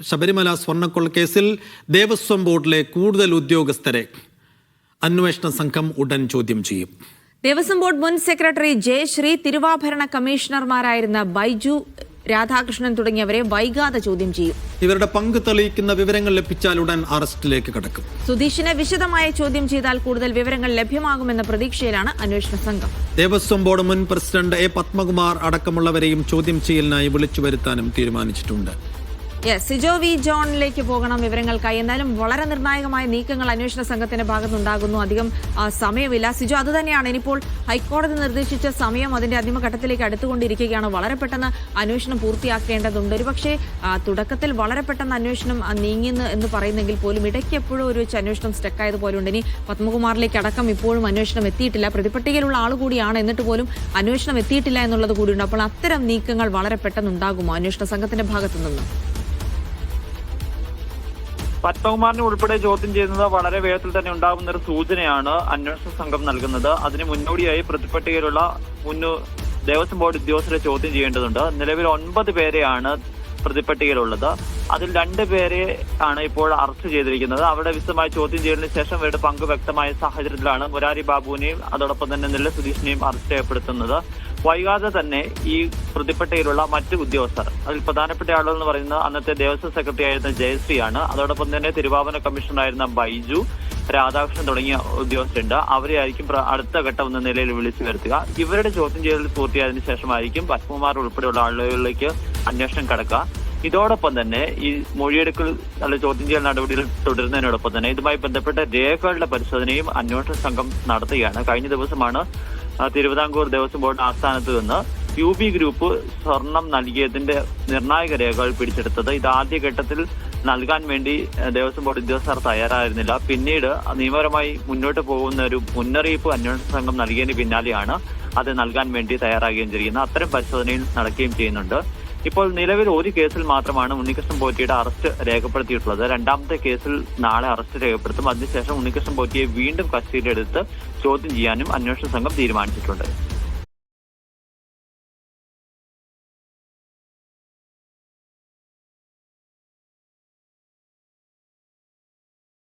ശബരിമല സ്വർണ്ണക്കൊള്ളക്കേസിൽ ദേവസ്വം ബോർഡിലെ കൂടുതൽ ഉദ്യോഗസ്ഥരെ അന്വേഷണ സംഘം ഉടൻ ചോദ്യം ചെയ്യും. ദേവസ്വം ബോർഡ് മുൻ സെക്രട്ടറി ജയശ്രീ, തിരുവാഭരണ കമ്മീഷണർമാരായിരുന്ന ബൈജു, രാധാകൃഷ്ണൻ തുടങ്ങിയവരെ വൈകാതെ ചോദ്യം ചെയ്യും. ഇവരുടെ പങ്ക് തെളിയിക്കുന്ന വിവരങ്ങൾ ലഭിച്ചാൽ ഉടൻ അറസ്റ്റിലേക്ക് കടക്കും. സുധീഷിനെ വിശദമായ ചോദ്യം ചെയ്താൽ കൂടുതൽ വിവരങ്ങൾ ലഭ്യമാകുമെന്ന പ്രതീക്ഷയിലാണ് അന്വേഷണ സംഘം. ദേവസ്വം ബോർഡ് മുൻ പ്രസിഡന്റ് എ പത്മകുമാർ അടക്കമുള്ളവരെയും ചോദ്യം ചെയ്യലിനായി വിളിച്ചു വരുത്താനും തീരുമാനിച്ചിട്ടുണ്ട്. സിജോ വി ജോണിലേക്ക് പോകണം വിവരങ്ങൾക്കായി. എന്നാലും വളരെ നിർണായകമായ നീക്കങ്ങൾ അന്വേഷണ സംഘത്തിന്റെ ഭാഗത്തുണ്ടാകുന്നു. അധികം സമയമില്ല. സിജോ, അതുതന്നെയാണ് ഇനിയിപ്പോൾ ഹൈക്കോടതി നിർദ്ദേശിച്ച സമയം അതിന്റെ അന്തിമഘട്ടത്തിലേക്ക് അടുത്തുകൊണ്ടിരിക്കുകയാണ്. വളരെ പെട്ടെന്ന് അന്വേഷണം പൂർത്തിയാക്കേണ്ടതുണ്ട്. ഒരുപക്ഷെ തുടക്കത്തിൽ വളരെ പെട്ടെന്ന് അന്വേഷണം നീങ്ങുന്നു എന്ന് പറയുന്നെങ്കിൽ പോലും ഇടയ്ക്ക് എപ്പോഴും ഒരു അന്വേഷണം സ്റ്റക്കായതുപോലുണ്ട്. ഇനി പത്മകുമാറിലേക്ക് അടക്കം ഇപ്പോഴും അന്വേഷണം എത്തിയിട്ടില്ല. പ്രതിപട്ടികയിലുള്ള ആളുകൂടിയാണ്, എന്നിട്ട് പോലും അന്വേഷണം എത്തിയിട്ടില്ല എന്നുള്ളത് കൂടിയുണ്ട്. അപ്പോൾ അത്തരം നീക്കങ്ങൾ വളരെ പെട്ടെന്ന് ഉണ്ടാകുമോ അന്വേഷണ സംഘത്തിന്റെ ഭാഗത്തു നിന്ന്? പത്മകുമാറിനെ ഉൾപ്പെടെ ചോദ്യം ചെയ്യുന്നത് വളരെ വേഗത്തിൽ തന്നെ ഉണ്ടാകുന്ന ഒരു സൂചനയാണ് അന്വേഷണ സംഘം നൽകുന്നത്. അതിന് മുന്നോടിയായി പ്രതിപട്ടികയിലുള്ള ദേവസ്വം ബോർഡ് ഉദ്യോഗസ്ഥരെ ചോദ്യം ചെയ്യേണ്ടതുണ്ട്. നിലവിൽ 9 പേരെയാണ് പ്രതിപട്ടികയിലുള്ളത്. അതിൽ 2 പേരെ ആണ് ഇപ്പോൾ അറസ്റ്റ് ചെയ്തിരിക്കുന്നത്. അവരുടെ വിശദമായ ചോദ്യം ചെയ്തതിനു ശേഷം അവരുടെ പങ്ക് വ്യക്തമായ സാഹചര്യത്തിലാണ് മുരാരി ബാബുവിനെയും അതോടൊപ്പം തന്നെ നെല്ല സുധീഷിനെയും അറസ്റ്റ് ചെയ്യപ്പെടുത്തുന്നത്. വൈകാതെ തന്നെ ഈ പ്രതിപട്ടികയിലുള്ള മറ്റ് ഉദ്യോഗസ്ഥർ, അതിൽ പ്രധാനപ്പെട്ട ആളുകൾ എന്ന് പറയുന്നത് അന്നത്തെ ദേവസ്വം സെക്രട്ടറി ആയിരുന്ന ജയശ്രീയാണ്. അതോടൊപ്പം തന്നെ തിരുവാഭരണ കമ്മീഷണറായിരുന്ന ബൈജു, രാധാകൃഷ്ണൻ തുടങ്ങിയ ഉദ്യോഗസ്ഥരുണ്ട്. അവരെയായിരിക്കും അടുത്ത ഘട്ടം എന്ന നിലയിൽ വിളിച്ചു വരുത്തുക. ഇവരുടെ ചോദ്യം ചെയ്യൽ പൂർത്തിയായതിനു ശേഷമായിരിക്കും പത്മകുമാർ ഉൾപ്പെടെയുള്ള ആളുകളിലേക്ക് അന്വേഷണം കടക്കുക. ഇതോടൊപ്പം തന്നെ ഈ മൊഴിയെടുക്കൽ ചോദ്യം ചെയ്യൽ നടപടികൾ തുടരുന്നതിനോടൊപ്പം തന്നെ ഇതുമായി ബന്ധപ്പെട്ട രേഖകളുടെ പരിശോധനയും അന്വേഷണ സംഘം നടത്തുകയാണ്. കഴിഞ്ഞ ദിവസമാണ് തിരുവിതാംകൂർ ദേവസ്വം ബോർഡ് ആസ്ഥാനത്ത് നിന്ന് UB ഗ്രൂപ്പ് സ്വർണം നൽകിയതിന്റെ നിർണായക രേഖകൾ പിടിച്ചെടുത്തത്. ഇത് ആദ്യഘട്ടത്തിൽ നൽകാൻ വേണ്ടി ദേവസ്വം ബോർഡ് ഉദ്യോഗസ്ഥർ തയ്യാറായിരുന്നില്ല. പിന്നീട് നിയമപരമായി മുന്നോട്ട് പോകുന്ന ഒരു മുന്നറിയിപ്പ് അന്വേഷണ സംഘം നൽകിയതിന് പിന്നാലെയാണ് അത് നൽകാൻ വേണ്ടി തയ്യാറാകുകയും ചെയ്യുന്നത്. അത്തരം പരിശോധനയിൽ നടക്കുകയും ചെയ്യുന്നുണ്ട്. ഇപ്പോൾ നിലവിൽ ഒരു കേസിൽ മാത്രമാണ് ഉണ്ണികൃഷ്ണൻ പോറ്റിയുടെ അറസ്റ്റ് രേഖപ്പെടുത്തിയിട്ടുള്ളത്. രണ്ടാമത്തെ കേസിൽ നാളെ അറസ്റ്റ് രേഖപ്പെടുത്തും. അതിനുശേഷം ഉണ്ണികൃഷ്ണൻ പോറ്റിയെ വീണ്ടും കസ്റ്റഡിയിലെടുത്ത് ചോദ്യം ചെയ്യാനും അന്വേഷണ സംഘം തീരുമാനിച്ചിട്ടുണ്ട്.